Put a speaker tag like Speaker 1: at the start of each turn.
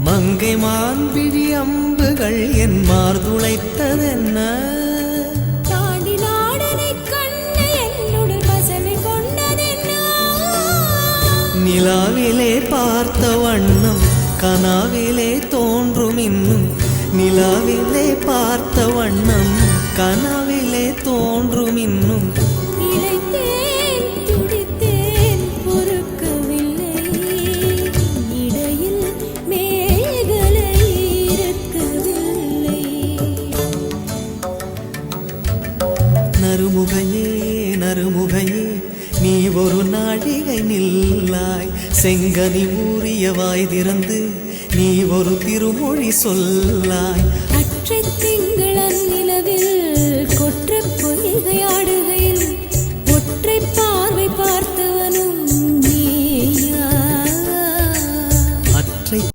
Speaker 1: மங்கை மான்பிழி அம்புகள் என் மார்துளைத்ததென்ன
Speaker 2: தாண்டி நாடனை கண்ணு என்னுடன் பசமை கொண்டதென்ன
Speaker 1: நிலாவிலே பார்த்த வண்ணம் கனாவிலே தோன்றும் இன்னும் நிலாவிலே பார்த்த வண்ணம் கனாவிலே தோன்றும் இன்னும்
Speaker 2: இளைத்தேன் துடித்தேன் பொறுக்கவில்லை இடையில் மேகலை இருக்கவில்லை
Speaker 1: நறுமுகையே நறுமுகையே நீ ஒரு நாழிகை நில்லாய் செங்கனி ஊறிய வாய் திறந்து நீ ஒரு திருமொழி சொல்லாய்
Speaker 2: அற்றை திங்களன் நிலவில் கொற்ற பொய்கை ஆடுகை